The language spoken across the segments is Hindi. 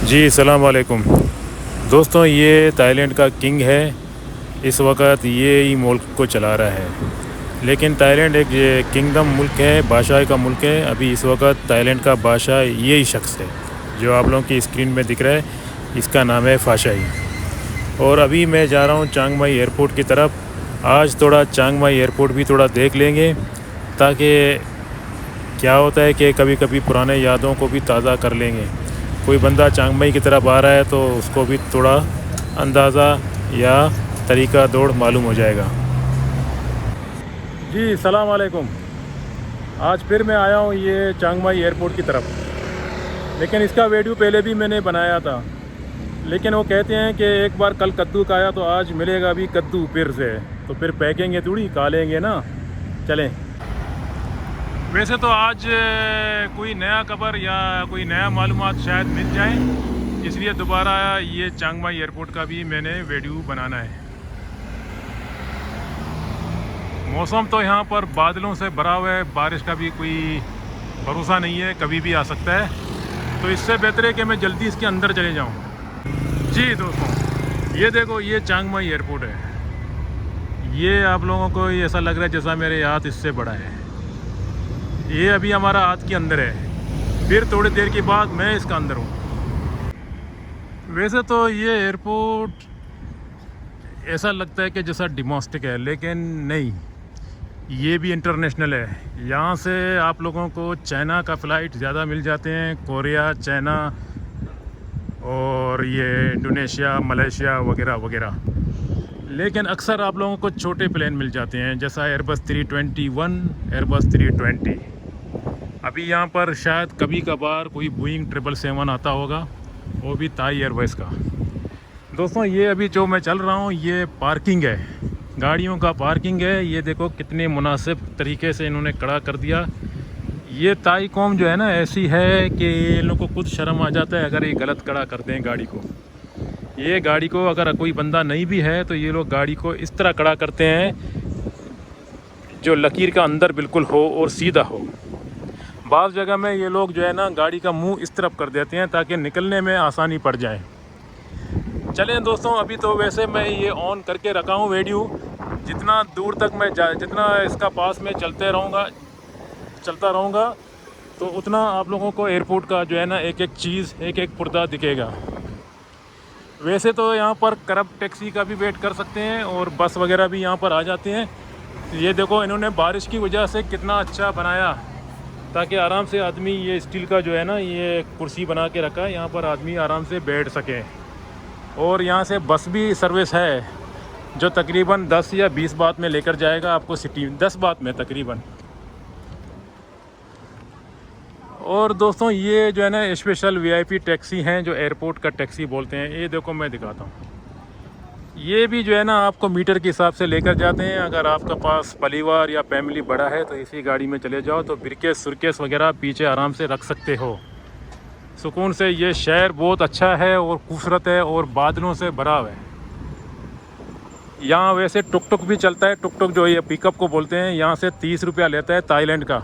जी सलाम वालेकुम दोस्तों, ये ताइलैंड का किंग है। इस वक्त ये ही मुल्क को चला रहा है। लेकिन ताइलैंड एक ये किंगडम मुल्क है, बादशाह का मुल्क है। अभी इस वक्त ताइलैंड का बादशाह यही शख्स है जो आप लोगों की स्क्रीन में दिख रहा है। इसका नाम है फाशाई। और अभी मैं जा रहा हूँ चांग माई एयरपोर्ट की तरफ। आज थोड़ा चांग माई एयरपोर्ट भी थोड़ा देख लेंगे, ताकि क्या होता है कि कभी कभी पुराने यादों को भी ताज़ा कर लेंगे। कोई बंदा चांग माई की तरफ आ रहा है तो उसको भी थोड़ा अंदाज़ा या तरीका दौड़ मालूम हो जाएगा। जी सलाम वालेकुम। आज फिर मैं आया हूँ ये चांग माई एयरपोर्ट की तरफ। लेकिन इसका वीडियो पहले भी मैंने बनाया था। लेकिन वो कहते हैं कि एक बार कल कद्दू खाया तो आज मिलेगा भी कद्दू फिर से। तो फिर फेंकेंगे थोड़ी, खा लेंगे ना। चलें। वैसे तो आज कोई नया खबर या कोई नया मालूमात शायद मिल जाए, इसलिए दोबारा ये चांग माई एयरपोर्ट का भी मैंने वीडियो बनाना है। मौसम तो यहाँ पर बादलों से भरा हुआ है, बारिश का भी कोई भरोसा नहीं है, कभी भी आ सकता है। तो इससे बेहतर है कि मैं जल्दी इसके अंदर चले जाऊँ। जी दोस्तों, ये देखो, ये चांग माई एयरपोर्ट है। ये आप लोगों को ऐसा लग रहा है जैसा मेरे हाथ इससे बड़ा है। ये अभी हमारा हाथ के अंदर है, फिर थोड़ी देर के बाद मैं इसका अंदर हूँ। वैसे तो ये एयरपोर्ट ऐसा लगता है कि जैसा डोमेस्टिक है, लेकिन नहीं, ये भी इंटरनेशनल है। यहाँ से आप लोगों को चाइना का फ़्लाइट ज़्यादा मिल जाते हैं, कोरिया, चाइना और ये इंडोनेशिया, मलेशिया वगैरह वगैरह। लेकिन अक्सर आप लोगों को छोटे प्लेन मिल जाते हैं, जैसा एयरबस 321, एयरबस 320। अभी यहाँ पर शायद कभी कभार कोई बोइंग 777 आता होगा, वो भी थाई एयरवेज़ का। दोस्तों, ये अभी जो मैं चल रहा हूँ ये पार्किंग है, गाड़ियों का पार्किंग है। ये देखो कितने मुनासिब तरीके से इन्होंने खड़ा कर दिया। ये ताई कौम जो है ना, ऐसी है कि इन लोगों को खुद शर्म आ जाता है अगर ये गलत खड़ा करते हैं गाड़ी को। ये गाड़ी को अगर कोई बंदा नहीं भी है तो ये लोग गाड़ी को इस तरह खड़ा करते हैं जो लकीर का अंदर बिल्कुल हो और सीधा हो। बाज़ जगह में ये लोग जो है ना गाड़ी का मुंह इस तरफ कर देते हैं ताकि निकलने में आसानी पड़ जाए। चलें दोस्तों, अभी तो वैसे मैं ये ऑन करके रखा हूँ वीडियो। जितना दूर तक मैं जितना इसका पास में चलता रहूँगा तो उतना आप लोगों को एयरपोर्ट का जो है ना एक एक चीज़, एक एक पुर्दा दिखेगा। वैसे तो यहाँ पर करब टैक्सी का भी वेट कर सकते हैं और बस वगैरह भी यहाँ पर आ जाते हैं। ये देखो, इन्होंने बारिश की वजह से कितना अच्छा बनाया, ताकि आराम से आदमी, ये स्टील का जो है ना ये कुर्सी बना के रखा है, यहाँ पर आदमी आराम से बैठ सके। और यहाँ से बस भी सर्विस है जो तकरीबन 10 या 20 बात में लेकर जाएगा आपको सिटी, 10 बात में तकरीबन। और दोस्तों, ये जो है ना स्पेशल वीआईपी टैक्सी हैं जो एयरपोर्ट का टैक्सी बोलते हैं। ये देखो मैं दिखाता हूँ, ये भी जो है ना आपको मीटर के हिसाब से लेकर जाते हैं। अगर आपका पास परिवार या फैमिली बड़ा है तो इसी गाड़ी में चले जाओ, तो ब्रीकेस सुरकेस वगैरह पीछे आराम से रख सकते हो सुकून से। ये शहर बहुत अच्छा है और खूबसूरत है और बादलों से भरा हुआ है। यहाँ वैसे टुक टुक भी चलता है। टुक टुक जो ये पिकअप को बोलते हैं, यहाँ से 30 रुपया लेता है थाईलैंड का,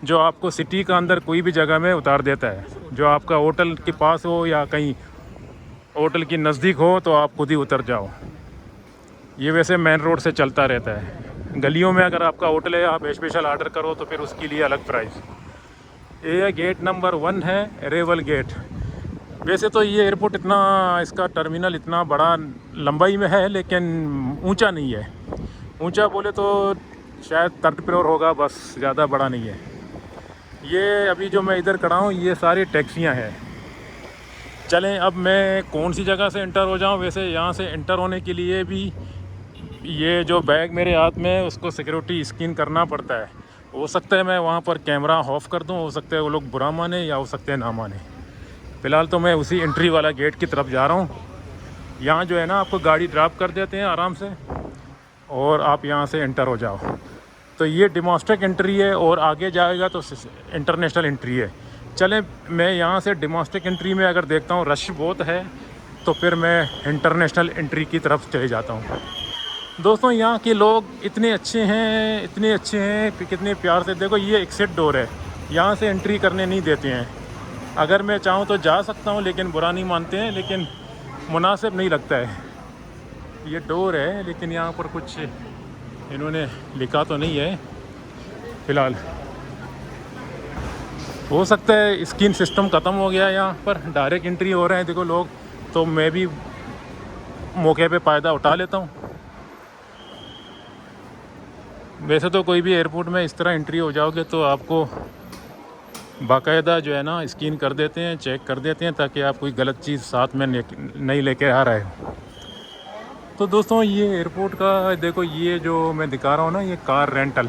जो आपको सिटी का अंदर कोई भी जगह में उतार देता है। जो आपका होटल के पास हो या कहीं होटल की नज़दीक हो तो आप खुद ही उतर जाओ। ये वैसे मेन रोड से चलता रहता है। गलियों में अगर आपका होटल है, आप स्पेशल ऑर्डर करो तो फिर उसके लिए अलग प्राइस। ये गेट नंबर 1 है, अरेवल गेट। वैसे तो ये एयरपोर्ट इतना, इसका टर्मिनल इतना बड़ा लंबाई में है, लेकिन ऊंचा नहीं है। ऊंचा बोले तो शायद 3rd फ्लोर होगा, बस ज़्यादा बड़ा नहीं है। ये अभी जो मैं इधर खड़ा हूँ ये सारी टैक्सियाँ हैं। चलें, अब मैं कौन सी जगह से इंटर हो जाऊँ। वैसे यहाँ से इंटर होने के लिए भी ये जो बैग मेरे हाथ में है उसको सिक्योरिटी स्कैन करना पड़ता है। हो सकता है मैं वहाँ पर कैमरा ऑफ कर दूँ, हो सकता है वो लोग बुरा माने या हो सकते हैं ना माने। फ़िलहाल तो मैं उसी एंट्री वाला गेट की तरफ जा रहा हूँ। यहाँ जो है ना आपको गाड़ी ड्रॉप कर देते हैं आराम से और आप यहाँ से इंटर हो जाओ। तो ये डोमेस्टिक एंट्री है और आगे जाएगा तो इंटरनेशनल एंट्री है। चलें, मैं यहाँ से डोमेस्टिक एंट्री में अगर देखता हूँ रश बहुत है तो फिर मैं इंटरनेशनल एंट्री की तरफ चले जाता हूँ। दोस्तों, यहाँ के लोग इतने अच्छे हैं कि कितने प्यार से। देखो, ये एग्जिट डोर है, यहाँ से एंट्री करने नहीं देते हैं। अगर मैं चाहूँ तो जा सकता हूँ, लेकिन बुरा नहीं मानते हैं, लेकिन मुनासिब नहीं लगता है। ये डोर है, लेकिन यहाँ पर कुछ इन्होंने लिखा तो नहीं है फ़िलहाल। हो सकता है स्क्रीन सिस्टम ख़त्म हो गया, यहाँ पर डायरेक्ट एंट्री हो रहे हैं देखो लोग, तो मैं भी मौके पे फ़ायदा उठा लेता हूँ। वैसे तो कोई भी एयरपोर्ट में इस तरह एंट्री हो जाओगे तो आपको बाकायदा जो है ना स्कैन कर देते हैं, चेक कर देते हैं, ताकि आप कोई गलत चीज़ साथ में नहीं लेके आ रहे हो। तो दोस्तों ये एयरपोर्ट का देखो, ये जो मैं दिखा रहा हूँ ना, ये कार रेंटल,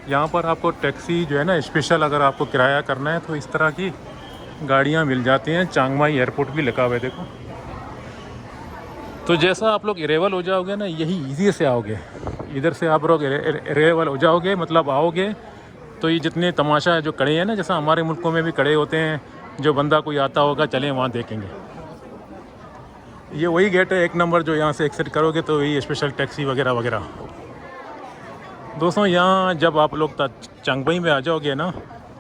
यहाँ पर आपको टैक्सी जो है ना स्पेशल अगर आपको किराया करना है तो इस तरह की गाड़ियाँ मिल जाती हैं। चांग माई एयरपोर्ट भी लिखा हुआ है देखो। तो जैसा आप लोग अरेवल हो जाओगे ना, यही ईज़ी से आओगे, इधर से आप लोग अरेवल हो जाओगे, मतलब आओगे तो ये जितने तमाशा जो कड़े हैं ना, जैसा हमारे मुल्कों में भी कड़े होते हैं, जो बंदा कोई आता होगा चलें वहाँ देखेंगे। ये वही गेट है 1 नंबर, जो यहाँ से एग्जिट करोगे तो वही स्पेशल टैक्सी वगैरह वगैरह। दोस्तों यहाँ जब आप लोग चांग माई में आ जाओगे ना,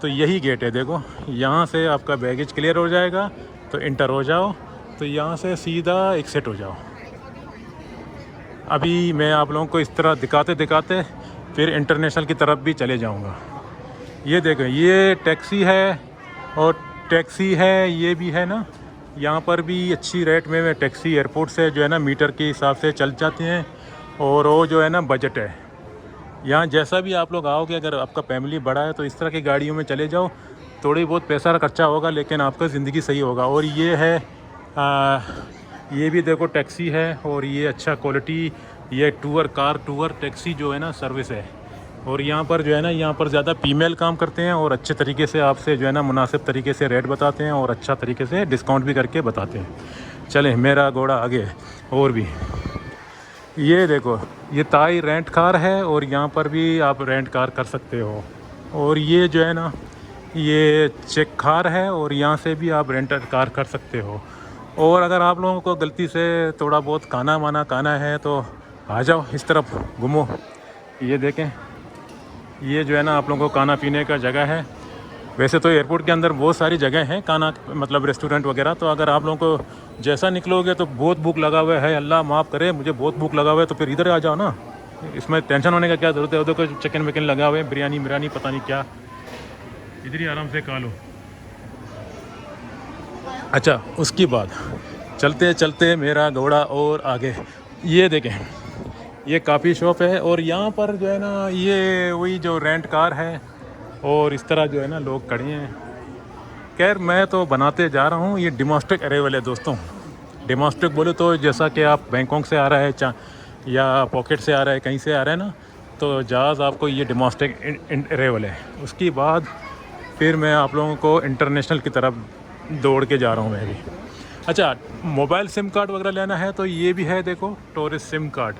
तो यही गेट है देखो, यहाँ से आपका बैगेज क्लियर हो जाएगा तो इंटर हो जाओ, तो यहाँ से सीधा एग्जिट हो जाओ। अभी मैं आप लोगों को इस तरह दिखाते दिखाते फिर इंटरनेशनल की तरफ भी चले जाऊँगा। ये देखो, ये टैक्सी है और टैक्सी है, ये भी है ना, यहाँ पर भी अच्छी रेट में टैक्सी एयरपोर्ट से जो है ना मीटर के हिसाब से चल जाती हैं, और वो जो है ना बजट है। यहाँ जैसा भी आप लोग आओगे, अगर आपका फैमिली बड़ा है तो इस तरह की गाड़ियों में चले जाओ, थोड़ी बहुत पैसा खर्चा होगा लेकिन आपका ज़िंदगी सही होगा। और ये है ये भी देखो टैक्सी है, और ये अच्छा क्वालिटी, ये कार टूर टैक्सी जो है ना सर्विस है। और यहाँ पर जो है ना, यहाँ पर ज़्यादा फीमेल काम करते हैं और अच्छे तरीके से आपसे जो है ना मुनासिब तरीके से रेट बताते हैं और अच्छा तरीके से डिस्काउंट भी करके बताते हैं। चलें मेरा घोड़ा आगे। और भी ये देखो, ये ताई रेंट कार है और यहाँ पर भी आप रेंट कार कर सकते हो। और ये जो है ना, ये चेक कार है और यहाँ से भी आप रेंट कार कर सकते हो। और अगर आप लोगों को गलती से थोड़ा बहुत खाना वाना खाना है तो आ जाओ, इस तरफ घूमो। ये देखें, ये जो है ना आप लोगों को खाना पीने का जगह है। वैसे तो एयरपोर्ट के अंदर बहुत सारी जगह हैं खाना, मतलब रेस्टोरेंट वगैरह, तो अगर आप लोगों को जैसा निकलोगे तो बहुत भूख लगा हुआ है, अल्लाह माफ़ करे मुझे बहुत भूख लगा हुआ है, तो फिर इधर आ जाओ ना, इसमें टेंशन होने का क्या ज़रूरत है। उधर कोई चिकन विकन लगा हुआ है, बिरयानी पता नहीं क्या, इधर ही आराम से खा लो। अच्छा, उसके बाद चलते चलते मेरा घोड़ा और आगे। ये देखें, ये काफ़ी शॉप है और यहाँ पर जो है ना, ये वही जो रेंट कार है और इस तरह जो है ना लोग खड़े हैं। खैर मैं तो बनाते जा रहा हूँ। ये डोमेस्टिक अरेवल है दोस्तों। डोमेस्टिक बोले तो जैसा कि आप बैंकॉक से आ रहा है या पॉकेट से आ रहा है, कहीं से आ रहा है ना, तो जहाज़ आपको ये डोमेस्टिक अरेवल है। उसके बाद फिर मैं आप लोगों को इंटरनेशनल की तरफ दौड़ के जा रहा हूँ मैं भी। अच्छा, मोबाइल सिम कार्ड वगैरह लेना है तो ये भी है देखो, टूरिस्ट सिम कार्ड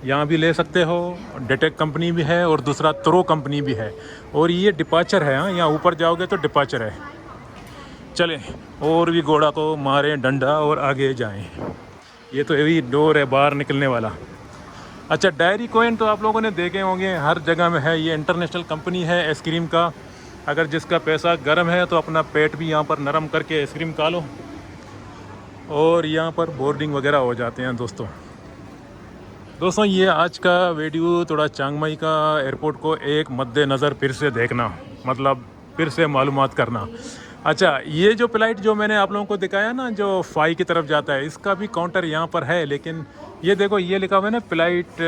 यहाँ भी ले सकते हो। डेटेक कंपनी भी है और दूसरा त्रो कंपनी भी है। और ये डिपार्चर है, हाँ, यहाँ ऊपर जाओगे तो डिपार्चर है। चलें और भी घोड़ा को मारें डंडा और आगे जाएं। ये तो यही डोर है बाहर निकलने वाला। अच्छा, डायरी कॉइन तो आप लोगों ने देखे होंगे, हर जगह में है। ये इंटरनेशनल कंपनी है आइसक्रीम का। अगर जिसका पैसा गर्म है तो अपना पेट भी यहाँ पर नरम करके आइसक्रीम खा लो। और यहाँ पर बोर्डिंग वगैरह हो जाते हैं दोस्तों ये आज का वीडियो थोड़ा चांग माई का एयरपोर्ट को एक मद्देनज़र फिर से देखना, मतलब फिर से मालूमात करना। अच्छा, ये जो फ्लाइट जो मैंने आप लोगों को दिखाया ना, जो फाई की तरफ जाता है, इसका भी काउंटर यहाँ पर है। लेकिन ये देखो, ये लिखा हुआ है ना फ्लाइट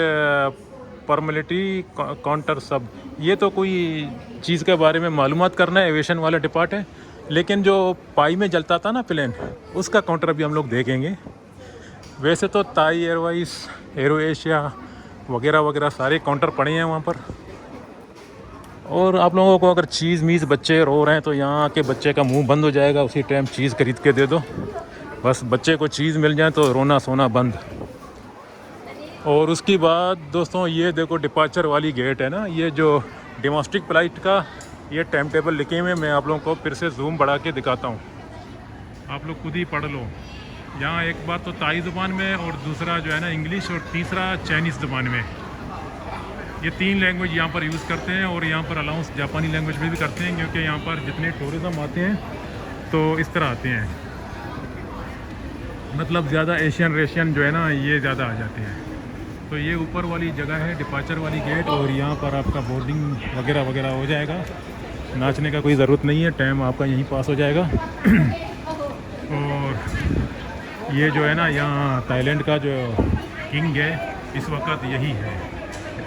फॉर्मेलिटी काउंटर सब। ये तो कोई चीज़ के बारे में मालूमात करना है, एविएशन वाला डिपार्ट है। लेकिन जो पाई में जलता था ना प्लेन, उसका काउंटर भी हम लोग देखेंगे। वैसे तो ताई एयरवाइज, एरो एशिया वगैरह वगैरह सारे काउंटर पड़े हैं वहाँ पर। और आप लोगों को अगर चीज़ मीज़ बच्चे रो रहे हैं तो यहाँ आके बच्चे का मुंह बंद हो जाएगा, उसी टाइम चीज़ खरीद के दे दो। बस बच्चे को चीज़ मिल जाए तो रोना सोना बंद। और उसके बाद दोस्तों ये देखो डिपार्चर वाली गेट है ना, ये जो डोमेस्टिक फ्लाइट का ये टाइम टेबल लिखे हुए, मैं आप लोगों को फिर से जूम बढ़ा के दिखाता हूँ, आप लोग खुद ही पढ़ लो। यहाँ एक बात तो ताई ज़ुबान में और दूसरा जो है ना इंग्लिश और तीसरा चाइनीज़ ज़ुबान में, ये 3 लैंग्वेज यहाँ पर यूज़ करते हैं। और यहाँ पर अलाउंस जापानी लैंग्वेज में भी करते हैं, क्योंकि यहाँ पर जितने टूरिज़म आते हैं तो इस तरह आते हैं, मतलब ज़्यादा एशियन रेशियन जो है ना ये ज़्यादा आ जाते हैं। तो ये ऊपर वाली जगह है डिपार्चर वाली गेट, और यहाँ पर आपका बोर्डिंग वगैरह वगैरह हो जाएगा। नाचने का कोई ज़रूरत नहीं है, टाइम आपका यहीं पास हो जाएगा। और ये जो है ना यहाँ थाईलैंड का जो किंग है इस वक्त यही है,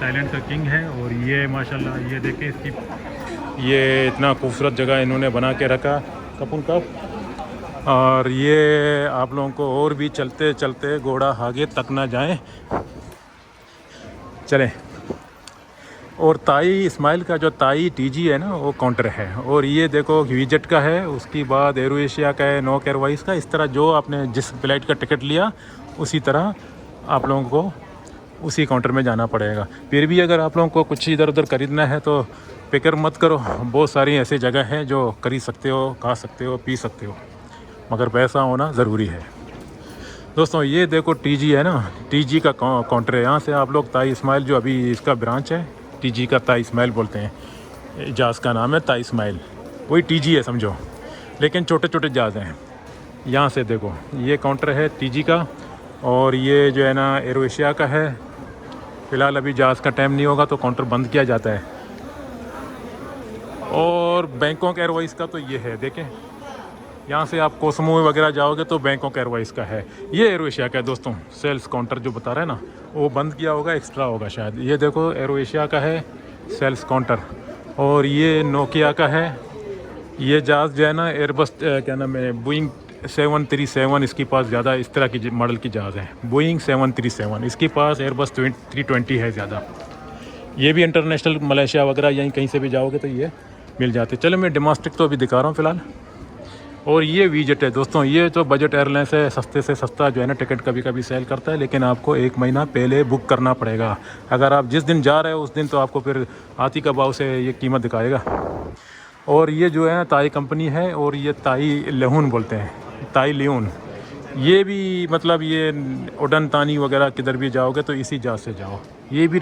थाईलैंड का किंग है। और ये माशाल्लाह ये देखें इसकी, ये इतना खूबसूरत जगह इन्होंने बना के रखा कपून कप। और ये आप लोगों को और भी चलते चलते घोड़ा आगे तक ना जाए, चलें। और ताई इस्माइल का जो ताई टीजी है ना वो काउंटर है। और ये देखो विजेट का है, उसके बाद एरो एशिया का है, नोक एयरवाइज का। इस तरह जो आपने जिस फ्लाइट का टिकट लिया उसी तरह आप लोगों को उसी काउंटर में जाना पड़ेगा। फिर भी अगर आप लोगों को कुछ इधर उधर खरीदना है तो फिक्र मत करो, बहुत सारी ऐसी जगह है जो खरीद सकते हो, खा सकते हो, पी सकते हो, मगर पैसा होना ज़रूरी है। दोस्तों ये देखो टीजी है ना, टीजी का काउंटर है। यहाँ से आप लोग ताई इस्माइल जो अभी इसका ब्रांच है, टीजी का ताई इस्माइल बोलते हैं, जहाज़ का नाम है ताई इस्माइल, वही टीजी है समझो, लेकिन छोटे छोटे जहाज़ हैं। यहाँ से देखो ये काउंटर है टीजी का, और ये जो है ना एरो एशिया का है। फ़िलहाल अभी जहाज़ का टाइम नहीं होगा तो काउंटर बंद किया जाता है। और बैंकॉक एयरवाइज़ का तो ये है, देखें यहाँ से आप कोसमो वगैरह जाओगे तो बैंकॉक एयरवाइज़ का है। ये एरो एशिया का है दोस्तों, सेल्स काउंटर जो बता रहा है ना वो बंद किया होगा, एक्स्ट्रा होगा शायद। ये देखो एरो एशिया का है सेल्स काउंटर। और ये नोकिया का है। ये जहाज़ जो है ना एयरबस क्या नाम है, बोइंग 737, इसके पास ज़्यादा इस तरह की मॉडल की जहाज़ है, बोइंग 737, इसके पास एयरबस 320 है ज़्यादा। ये भी इंटरनेशनल मलेशिया वगैरह यहीं कहीं से भी जाओगे तो ये मिल जाते। चलो मैं डोमेस्टिक तो अभी दिखा रहा हूँ फ़िलहाल। और ये वीजेट है दोस्तों, ये तो बजट एयरलाइंस है, सस्ते से सस्ता जो है ना टिकट कभी कभी सेल करता है, लेकिन आपको 1 महीना पहले बुक करना पड़ेगा। अगर आप जिस दिन जा रहे हो उस दिन तो आपको फिर आती का भाव से ये कीमत दिखाएगा। और ये जो है ताई कंपनी है, और ये ताई लेहून बोलते हैं, ताई लियोन। ये भी मतलब ये उड़न तानी वगैरह किधर भी जाओगे तो इसी जहाज़ से जाओ। ये भी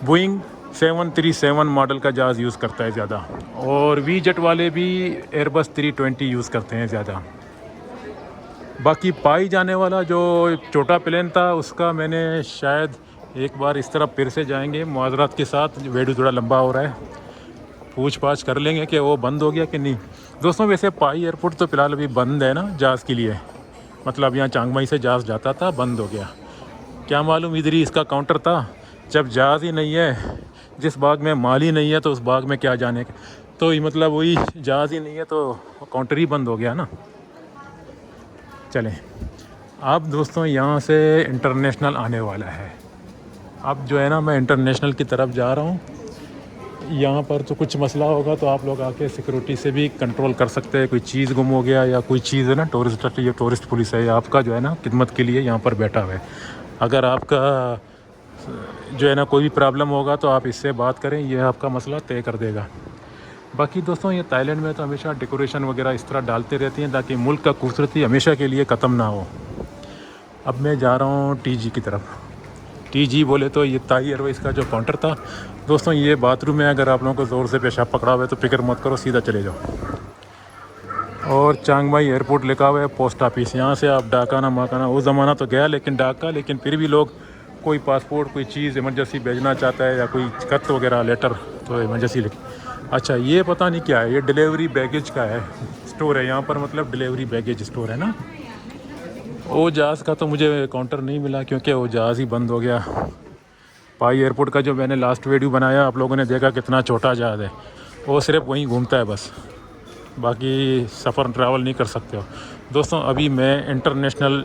बोइंग 737 मॉडल का जहाज़ यूज़ करता है ज़्यादा। और वीजेट वाले भी एयरबस 320 यूज़ करते हैं ज़्यादा। बाकी पाई जाने वाला जो छोटा प्लेन था उसका मैंने शायद एक बार इस तरफ फिर से जाएंगे मुआवज़रात के साथ, वीडियो थोड़ा लंबा हो रहा है, पूछ पाछ कर लेंगे कि वो बंद हो गया कि नहीं। दोस्तों वैसे पाई एयरपोर्ट तो फ़िलहाल अभी बंद है ना जहाज़ के लिए, मतलब यहाँ चांगमाई से जहाज़ जाता था, बंद हो गया। क्या मालूम इधर ही इसका काउंटर था। जब जहाज़ ही नहीं है, जिस बाग में माल ही नहीं है तो उस बाग में क्या जाने के, तो ये मतलब वही जहाज़ ही नहीं है तो काउंटर ही बंद हो गया ना। चलें अब दोस्तों यहाँ से इंटरनेशनल आने वाला है। अब जो है ना मैं इंटरनेशनल की तरफ जा रहा हूँ। यहाँ पर तो कुछ मसला होगा तो आप लोग आके सिक्योरिटी से भी कंट्रोल कर सकते हैं। कोई चीज़ गुम हो गया या कोई चीज़ है ना, ये टूरिस्ट पुलिस है आपका जो है ना खिदमत के लिए यहाँ पर बैठा हुआ है। अगर आपका जो है ना कोई भी प्रॉब्लम होगा तो आप इससे बात करें, ये आपका मसला तय कर देगा। बाकी दोस्तों ये थाईलैंड में तो हमेशा डेकोरेशन वगैरह इस तरह डालते रहती हैं ताकि मुल्क का खूबसूरती हमेशा के लिए ख़त्म ना हो। अब मैं जा रहा हूँ टीजी की तरफ। टीजी बोले तो ये ताई एयरवेज़ का जो काउंटर था दोस्तों, ये बाथरूम है। अगर आप लोगों को ज़ोर से पेशाब पकड़ा हुआ है तो फिक्र मत करो, सीधा चले जाओ। और चांगमाई एयरपोर्ट लिखा हुआ है पोस्ट ऑफिस। यहाँ से आप डाकाना माकाना, वो ज़माना तो गया लेकिन डाका, लेकिन फिर भी लोग कोई पासपोर्ट कोई चीज़ इमरजेंसी भेजना चाहता है या कोई खत वगैरह लेटर तो इमरजेंसी लिख। अच्छा ये पता नहीं क्या है, ये डिलीवरी बैगेज का है स्टोर है यहाँ पर, मतलब डिलीवरी बैगेज स्टोर है ना। वो जहाज़ का तो मुझे काउंटर नहीं मिला क्योंकि वो जहाज़ ही बंद हो गया। पाई एयरपोर्ट का जो मैंने लास्ट वीडियो बनाया आप लोगों ने देखा कितना छोटा जहाज़ है, वो सिर्फ वहीं घूमता है बस, बाकी सफ़र ट्रैवल नहीं कर सकते हो। दोस्तों अभी मैं इंटरनेशनल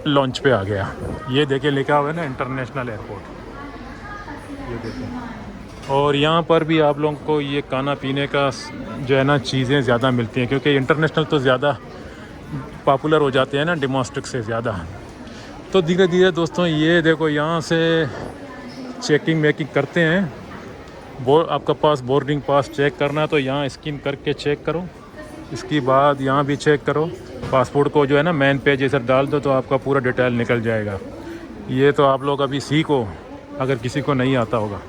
लॉन्च पे आ गया। ये देखिए लिखा हुआ है ना इंटरनेशनल एयरपोर्ट, ये देखिए। और यहाँ पर भी आप लोगों को ये खाना पीने का जो है ना चीज़ें ज़्यादा मिलती हैं क्योंकि इंटरनेशनल तो ज़्यादा पॉपुलर हो जाते हैं ना डोमेस्टिक से ज़्यादा। तो धीरे धीरे दोस्तों ये देखो यहाँ से चेकिंग वेकिंग करते हैं। आपका पास बोर्डिंग पास चेक करना है तो यहाँ स्कैन करके चेक करो, इसके बाद यहाँ भी चेक करो। पासपोर्ट को जो है ना मेन पेज इधर डाल दो तो आपका पूरा डिटेल निकल जाएगा। ये तो आप लोग अभी सीखो अगर किसी को नहीं आता होगा।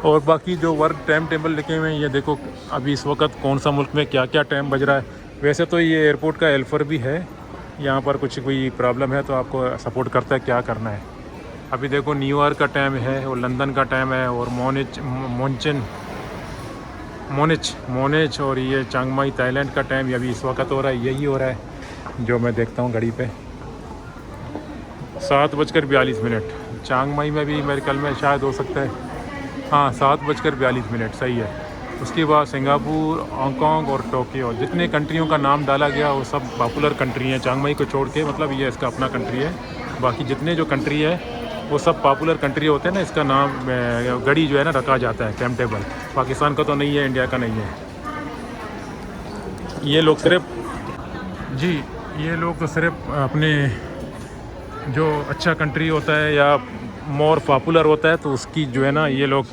और बाकी जो वर्क टाइम टेबल लिखे हुए हैं ये देखो अभी इस वक्त कौन सा मुल्क में क्या क्या टाइम बज रहा है। वैसे तो ये एयरपोर्ट का एल्फर भी है, यहाँ पर कुछ कोई प्रॉब्लम है तो आपको सपोर्ट करता है क्या करना है। अभी देखो न्यूयॉर्क का टाइम है और लंदन का टाइम है और मोनिच और ये चांग माई थाईलैंड का टाइम अभी इस वक्त हो रहा है, यही हो रहा है जो मैं देखता हूँ घड़ी पे 7:42। चांग माई में भी मेरे ख्याल में शायद हो सकता है, हाँ 7:42 सही है। उसके बाद सिंगापुर, हांगकांग और टोक्यो, जितने कंट्रियों का नाम डाला गया वो सब पॉपुलर कंट्री हैं चांग माई को छोड़ के, मतलब ये इसका अपना कंट्री है। बाकी जितने जो कंट्री है वो सब पॉपुलर कंट्री होते हैं ना, इसका नाम घड़ी जो है ना रखा जाता है टाइम टेबल। पाकिस्तान का तो नहीं है, इंडिया का नहीं है। ये लोग सिर्फ अपने जो अच्छा कंट्री होता है या मोर पॉपुलर होता है तो उसकी जो है ना ये लोग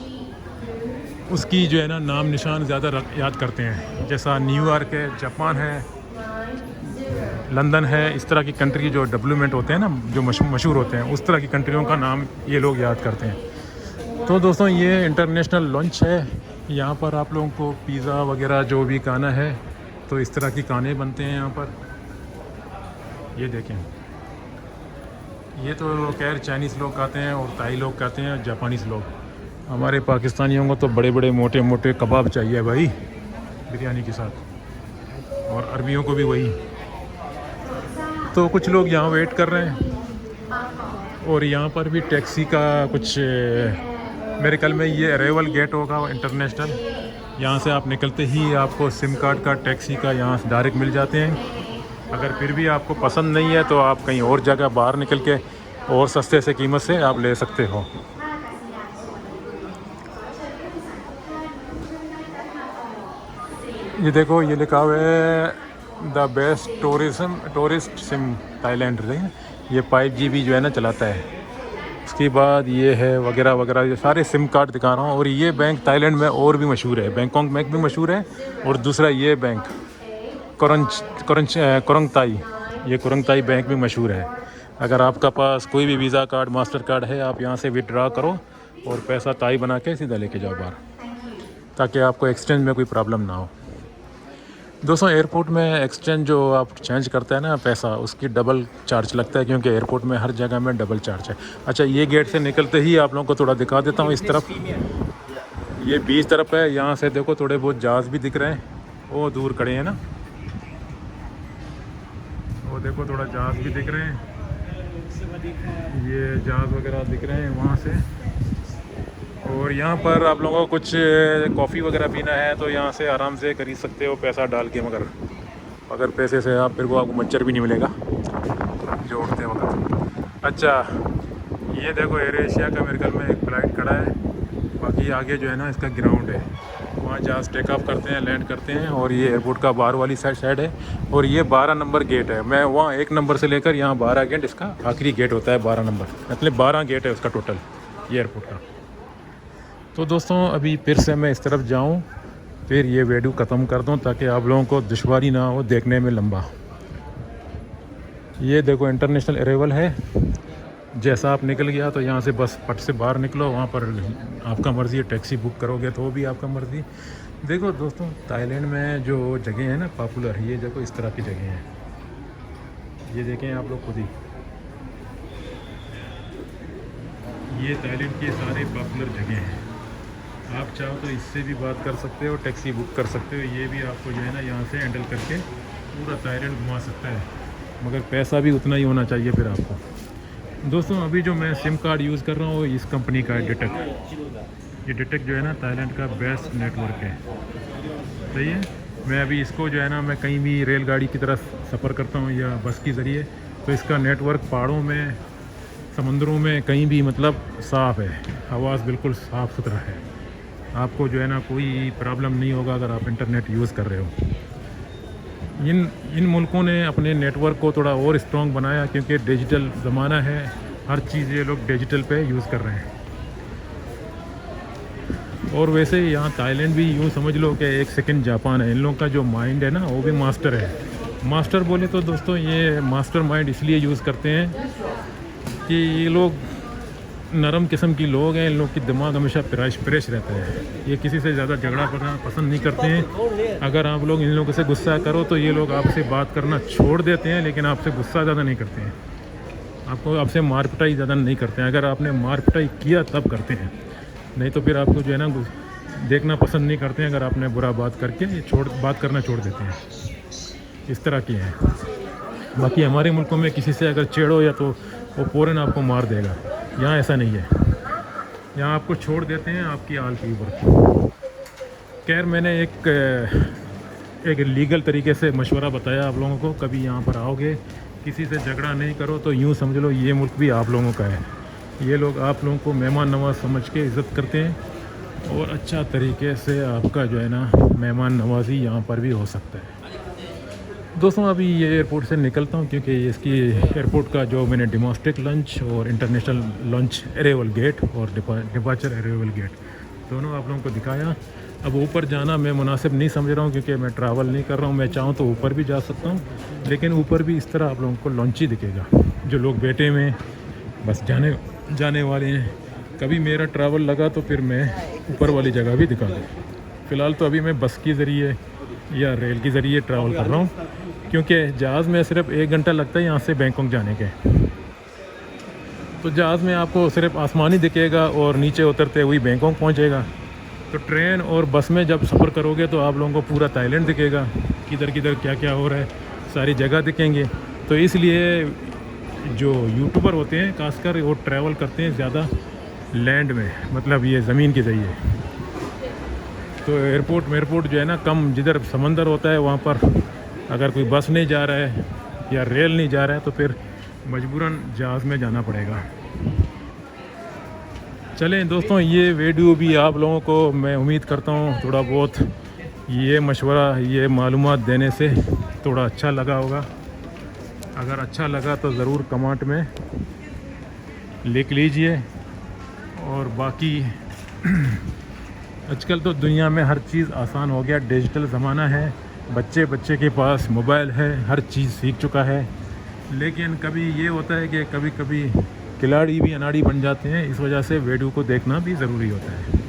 उसकी जो है ना नाम निशान ज़्यादा याद करते हैं। जैसा न्यूयॉर्क है, जापान है, लंदन है, इस तरह की कंट्री जो डेवलपमेंट होते हैं ना जो मशहूर होते हैं उस तरह की कंट्रियों का नाम ये लोग याद करते हैं। तो दोस्तों ये इंटरनेशनल लंच है, यहाँ पर आप लोगों को पिज़्ज़ा वगैरह जो भी खाना है तो इस तरह की खाने बनते हैं यहाँ पर। ये देखें, ये तो खैर चाइनीज़ लोग खाते हैं और ताई लोग खाते हैं, जापानीज़ लोग। हमारे पाकिस्तानियों को तो बड़े बड़े मोटे मोटे कबाब चाहिए भाई बिरयानी के साथ, और अरबियों को भी वही। तो कुछ लोग यहाँ वेट कर रहे हैं और यहाँ पर भी टैक्सी का कुछ मेरे ख्याल में ये अरेवल गेट होगा इंटरनेशनल। यहाँ से आप निकलते ही आपको सिम कार्ड का टैक्सी का यहाँ से डायरेक्ट मिल जाते हैं। अगर फिर भी आपको पसंद नहीं है तो आप कहीं और जगह बाहर निकल के और सस्ते से कीमत से आप ले सकते हो। ये देखो ये लिखा हुआ है the best tourist SIM Thailand. ये 5GB जो है ना चलाता है। उसके बाद ये है वगैरह वगैरह, ये सारे सिम कार्ड दिखा रहा हूँ। और ये बैंक थाईलैंड में और भी मशहूर है, बैंकॉक बैंक भी मशहूर है और दूसरा ये बैंक कोरंगताई, ये कोरंगताई बैंक भी मशहूर है। अगर आपका पास कोई भी वीज़ा कार्ड, मास्टर कार्ड है, आप यहाँ से विड्रॉ करो और पैसा ताई बना के सीधा लेके जाओ बाहर, ताकि आपको एक्सचेंज में कोई प्रॉब्लम ना हो। दोस्तों एयरपोर्ट में एक्सचेंज जो आप चेंज करते हैं ना पैसा, उसकी डबल चार्ज लगता है, क्योंकि एयरपोर्ट में हर जगह में डबल चार्ज है। अच्छा, ये गेट से निकलते ही आप लोगों को थोड़ा दिखा देता हूँ। इस तरफ ये बीच तरफ है, यहाँ से देखो थोड़े बहुत जहाज़ भी दिख रहे हैं, वो दूर खड़े हैं ना, वो देखो थोड़ा जहाज़ भी दिख रहे हैं, ये जहाज़ वगैरह दिख रहे हैं वहाँ से। और यहाँ पर आप लोगों को कुछ कॉफ़ी वगैरह पीना है तो यहाँ से आराम से खरीद सकते हो पैसा डाल के, मगर अगर पैसे से आप फिर को आपको मच्छर भी नहीं मिलेगा जोड़ते वक्त। अच्छा, ये देखो एयर एशिया का मेरे ख्याल में एक फ़्लाइट खड़ा है। बाकी आगे जो है ना इसका ग्राउंड है, वहाँ जहाज़ टेक ऑफ करते हैं, लैंड करते हैं। और ये एयरपोर्ट का बाहर वाली साइड है। और ये 12 नंबर गेट है। मैं वहाँ 1 नंबर से लेकर यहाँ 12 गेट, इसका आखिरी गेट होता है 12 नंबर, मतलब 12 गेट है उसका टोटल ये एयरपोर्ट का। तो दोस्तों अभी फिर से मैं इस तरफ जाऊं, फिर ये वीडियो ख़त्म कर दूं ताकि आप लोगों को दुश्वारी ना हो देखने में लंबा। ये देखो इंटरनेशनल अराइवल है। जैसा आप निकल गया तो यहाँ से बस फट से बाहर निकलो, वहाँ पर आपका मर्ज़ी है, टैक्सी बुक करोगे तो भी आपका मर्ज़ी। देखो दोस्तों थाईलैंड में जो जगह है ना पॉपुलर, ये देखो इस तरह की जगह हैं, ये देखें आप लोग खुद ही। ये थाईलैंड के सारे पॉपुलर जगह हैं। आप चाहो तो इससे भी बात कर सकते हो, टैक्सी बुक कर सकते हो। ये भी आपको जो है ना यहाँ से हैंडल करके पूरा थाईलैंड घुमा सकता है, मगर पैसा भी उतना ही होना चाहिए फिर आपको। दोस्तों अभी जो मैं सिम कार्ड यूज़ कर रहा हूँ इस कंपनी का है डिटेक। ये डिटेक जो है ना थाईलैंड का बेस्ट नेटवर्क है, सही है। मैं अभी इसको जो है ना, मैं कहीं भी रेलगाड़ी की तरफ सफ़र करता हूँ या बस के ज़रिए, तो इसका नेटवर्क पहाड़ों में, समंदरों में, कहीं भी मतलब साफ़ है, आवाज़ बिल्कुल साफ़ सुथरा है। आपको जो है ना कोई प्रॉब्लम नहीं होगा अगर आप इंटरनेट यूज़ कर रहे हो। इन मुल्कों ने अपने नेटवर्क को थोड़ा और स्ट्रॉन्ग बनाया, क्योंकि डिजिटल ज़माना है, हर चीज़ ये लोग डिजिटल पे यूज़ कर रहे हैं। और वैसे यहाँ थाईलैंड भी यूँ समझ लो कि एक सेकंड जापान है। इन लोगों का जो माइंड है ना वो भी मास्टर है। मास्टर बोले तो दोस्तों ये मास्टर माइंड इसलिए यूज़ करते हैं कि ये लोग नरम किस्म की लोग हैं, इन लोग की दिमाग हमेशा फ्रेश रहता है। ये किसी से ज़्यादा झगड़ा करना पसंद नहीं करते हैं। अगर आप लोग इन लोगों से गुस्सा करो तो ये लोग आपसे बात करना छोड़ देते हैं, लेकिन आपसे गुस्सा ज़्यादा नहीं करते हैं। आपसे मार पिटाई ज़्यादा नहीं करते हैं। अगर आपने मार पिटाई किया तब करते हैं, नहीं तो फिर आपको जो है ना देखना पसंद नहीं करते हैं। अगर आपने बुरा बात करके बात करना छोड़ देते हैं। इस तरह की हैं। बाकी हमारे मुल्कों में किसी से अगर छेड़ो या तो वो फ़ौरन आपको मार देगा। यहाँ ऐसा नहीं है, यहाँ आपको छोड़ देते हैं आपकी हाल के ऊपर। खैर मैंने एक लीगल तरीके से मशवरा बताया आप लोगों को। कभी यहाँ पर आओगे किसी से झगड़ा नहीं करो, तो यूँ समझ लो ये मुल्क भी आप लोगों का है। ये लोग आप लोगों को मेहमान नवाज समझ के इज़्ज़त करते हैं और अच्छा तरीके से आपका जो है ना मेहमान नवाजी यहाँ पर भी हो सकता है। दोस्तों अभी ये एयरपोर्ट से निकलता हूँ, क्योंकि इसकी एयरपोर्ट का जो मैंने डोमेस्टिक लंच और इंटरनेशनल लंच अराइवल गेट और डिपार्चर अराइवल गेट दोनों आप लोगों को दिखाया। अब ऊपर जाना मैं मुनासिब नहीं समझ रहा हूँ, क्योंकि मैं ट्रैवल नहीं कर रहा हूँ। मैं चाहूँ तो ऊपर भी जा सकता हूँ, लेकिन ऊपर भी इस तरह आप लोगों को लॉन्च ही दिखेगा। जो लोग बैठे हुए हैं बस जाने वाले हैं। कभी मेरा ट्रैवल लगा तो फिर मैं ऊपर वाली जगह भी दिखा दूँ। फ़िलहाल तो अभी मैं बस के ज़रिए या रेल के ज़रिए ट्रैवल कर रहा हूँ, क्योंकि जहाज़ में सिर्फ 1 घंटा लगता है यहाँ से बैंकॉक जाने के। तो जहाज़ में आपको सिर्फ आसमान ही दिखेगा और नीचे उतरते हुए बैंकॉक पहुँचेगा। तो ट्रेन और बस में जब सफ़र करोगे तो आप लोगों को पूरा थाईलैंड दिखेगा, किधर किधर क्या क्या हो रहा है, सारी जगह दिखेंगे। तो इसलिए जो यूट्यूबर होते हैं खासकर वो ट्रैवल करते हैं ज़्यादा लैंड में, मतलब ये ज़मीन के ज़रिए। तो एयरपोर्ट जो है ना कम, जिधर समंदर होता है वहाँ पर अगर कोई बस नहीं जा रहा है या रेल नहीं जा रहा है तो फिर मजबूरन जहाज़ में जाना पड़ेगा। चलें दोस्तों, ये वीडियो भी आप लोगों को मैं उम्मीद करता हूँ थोड़ा बहुत ये मशवरा, ये मालूमात देने से थोड़ा अच्छा लगा होगा। अगर अच्छा लगा तो ज़रूर कमेंट में लिख लीजिए। और बाकी आजकल तो दुनिया में हर चीज़ आसान हो गया, डिजिटल ज़माना है। बच्चे के पास मोबाइल है, हर चीज़ सीख चुका है। लेकिन कभी ये होता है कि कभी कभी खिलाड़ी भी अनाड़ी बन जाते हैं। इस वजह से वीडियो को देखना भी ज़रूरी होता है।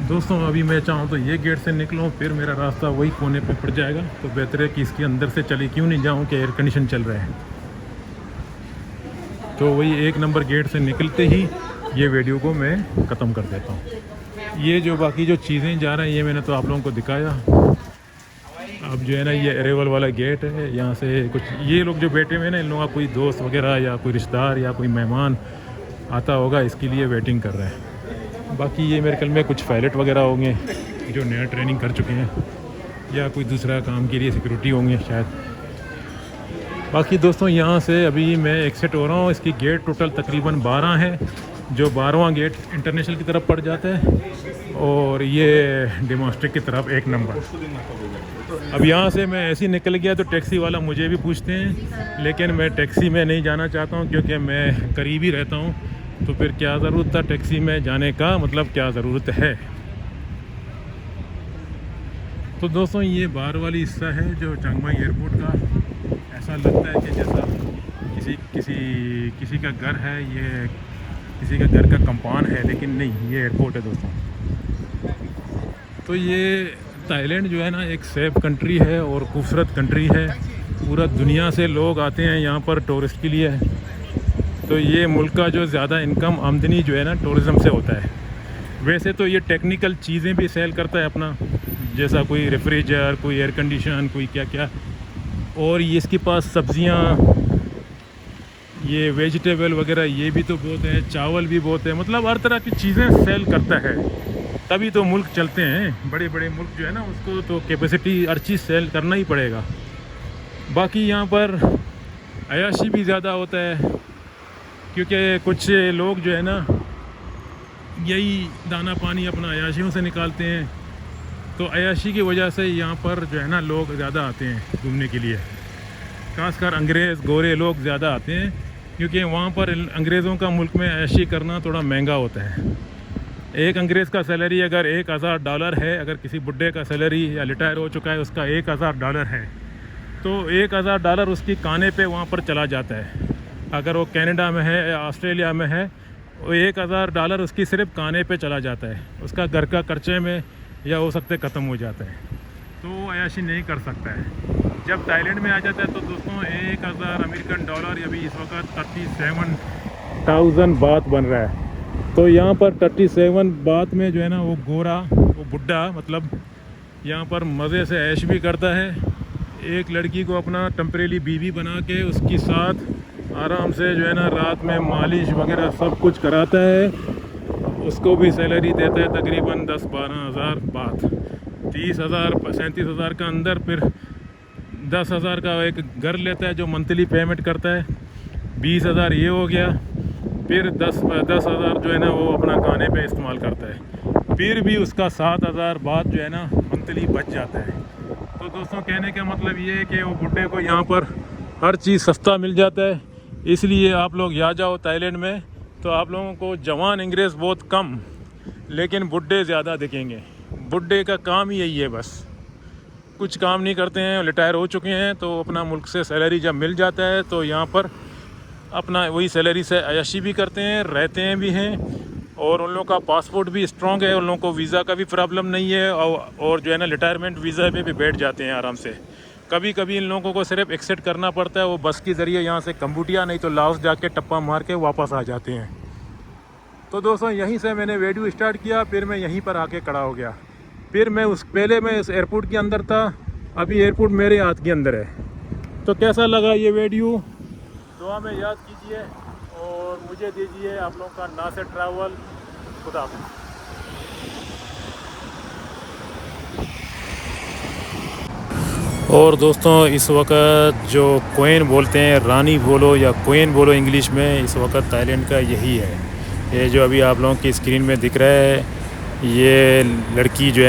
दोस्तों अभी मैं चाहूँ तो ये गेट से निकलूँ, फिर मेरा रास्ता वही कोने पे पड़ जाएगा। तो बेहतर है कि इसके अंदर से चले क्यों नहीं जाऊँ कि एयर कंडीशन चल रहा है। तो वही 1 नंबर गेट से निकलते ही ये वीडियो को मैं ख़त्म कर देता हूँ। ये जो बाकी जो चीज़ें जा रही हैं ये मैंने तो आप लोगों को दिखाया। अब जो है ना ये अराइवल वाला गेट है, यहाँ से कुछ ये लोग जो बैठे हुए हैं ना, इन लोगों का कोई दोस्त वगैरह या कोई रिश्तेदार या कोई मेहमान आता होगा, इसके लिए वेटिंग कर रहे हैं। बाकी ये मेरे ख्याल में कुछ पायलट वगैरह होंगे जो नया ट्रेनिंग कर चुके हैं, या कोई दूसरा काम के लिए सिक्योरिटी होंगे शायद। बाकी दोस्तों यहाँ से अभी मैं एग्जिट हो रहा हूँ। इसकी गेट टोटल तकरीबन 12 है, जो 12वां गेट इंटरनेशनल की तरफ पड़ जाता है और ये डोमेस्टिक की तरफ 1 नंबर। अब यहाँ से मैं ऐसे ही निकल गया तो टैक्सी वाला मुझे भी पूछते हैं, लेकिन मैं टैक्सी में नहीं जाना चाहता हूँ क्योंकि मैं करीब ही रहता हूँ। तो फिर क्या ज़रूरत था टैक्सी में जाने का, मतलब क्या ज़रूरत है। तो दोस्तों ये बाहर वाली हिस्सा है जो चिंग माई एयरपोर्ट का। ऐसा लगता है कि जैसा किसी का घर है, ये किसी का घर का कंपाउंड है, लेकिन नहीं, ये एयरपोर्ट है दोस्तों। तो ये थाईलैंड जो है ना एक सेफ कंट्री है और खूबसूरत कंट्री है। पूरा दुनिया से लोग आते हैं यहाँ पर टूरिस्ट के लिए। तो ये मुल्क का जो ज़्यादा इनकम आमदनी जो है ना टूरिज़म से होता है। वैसे तो ये टेक्निकल चीज़ें भी सेल करता है अपना, जैसा कोई रेफ्रिजरेटर, कोई एयर कंडीशन, कोई क्या क्या। और ये इसके पास सब्ज़ियाँ, ये वेजिटेबल वगैरह ये भी तो बहुत है, चावल भी बहुत है, मतलब हर तरह की चीज़ें सेल करता है। तभी तो मुल्क चलते हैं। बड़े बड़े मुल्क जो है ना उसको तो कैपेसिटी हर चीज़ सेल करना ही पड़ेगा। बाकी यहाँ पर अयाशी भी ज़्यादा होता है, क्योंकि कुछ लोग जो है ना यही दाना पानी अपना अयाशियों से निकालते हैं। तो अयाशी की वजह से यहाँ पर जो है ना लोग ज़्यादा आते हैं घूमने के लिए। खासकर अंग्रेज़ गोरे लोग ज़्यादा आते हैं, क्योंकि वहाँ पर अंग्रेज़ों का मुल्क में अयाशी करना थोड़ा महंगा होता है। एक अंग्रेज़ का सैलरी अगर $1000 है, अगर किसी बुड्ढे का सैलरी या रिटायर हो चुका है उसका $1000 है, तो $1000 उसकी खाने पे वहाँ पर चला जाता है। अगर वो कनाडा में है या ऑस्ट्रेलिया में है, वो $1000 उसकी सिर्फ खाने पे चला जाता है, उसका घर का खर्चे में या हो सकते ख़त्म हो जाता है, तो वो अय्याशी नहीं कर सकता है। जब थाईलैंड में आ जाता है तो दोस्तों $1000 अभी इस वक्त 37,000 बात बन रहा है। तो यहाँ पर 37 बात में जो है ना, वो गोरा, वो बुड्ढा मतलब यहाँ पर मज़े से ऐश भी करता है। एक लड़की को अपना टेम्परेरी बीवी बना के उसके साथ आराम से जो है ना रात में मालिश वगैरह सब कुछ कराता है। उसको भी सैलरी देता है तकरीबन 10-12 हज़ार बात, 30,000 37,000 का अंदर। फिर 10,000 का एक घर लेता है जो मंथली पेमेंट करता है, 20,000 ये हो गया। फिर 10,000 जो है ना वो अपना खाने पे इस्तेमाल करता है। फिर भी उसका 7,000 बात जो है ना मंथली बच जाता है। तो दोस्तों कहने का मतलब ये है कि वो बुड्ढे को यहाँ पर हर चीज़ सस्ता मिल जाता है। इसलिए आप लोग यहाँ जाओ थाईलैंड में तो आप लोगों को जवान अंग्रेज़ बहुत कम, लेकिन बुड्ढे ज़्यादा दिखेंगे। बुड्ढे का काम ही यही है, बस कुछ काम नहीं करते हैं, रिटायर हो चुके हैं, तो अपना मुल्क से सैलरी जब मिल जाता है तो यहाँ पर अपना वही सैलरी से अय्याशी भी करते हैं, रहते हैं भी हैं। और उन लोगों का पासपोर्ट भी स्ट्रॉन्ग है, उन लोगों को वीज़ा का भी प्रॉब्लम नहीं है, और जो है ना रिटायरमेंट वीज़ा पे भी बैठ जाते हैं आराम से। कभी कभी इन लोगों को सिर्फ एक्सेप्ट करना पड़ता है, वो बस के ज़रिए यहाँ से कंबोडिया नहीं तो लाओस जाके टप्पा मार के वापस आ जाते हैं। तो दोस्तों यहीं से मैंने वीडियो स्टार्ट किया, फिर मैं यहीं पर आके खड़ा हो गया। फिर मैं पहले मैं इस एयरपोर्ट के अंदर था, अभी एयरपोर्ट मेरे हाथ के अंदर है। तो कैसा लगा ये वीडियो, दुआ में याद कीजिए और मुझे दीजिए आप लोगों का ना से ट्रैवल। खुदा हाफ़िज़। और दोस्तों इस वक्त जो क्वीन बोलते हैं, रानी बोलो या क्वीन बोलो इंग्लिश में, इस वक्त थाईलैंड का यही है। ये जो अभी आप लोगों की स्क्रीन में दिख रहा है, ये लड़की जो है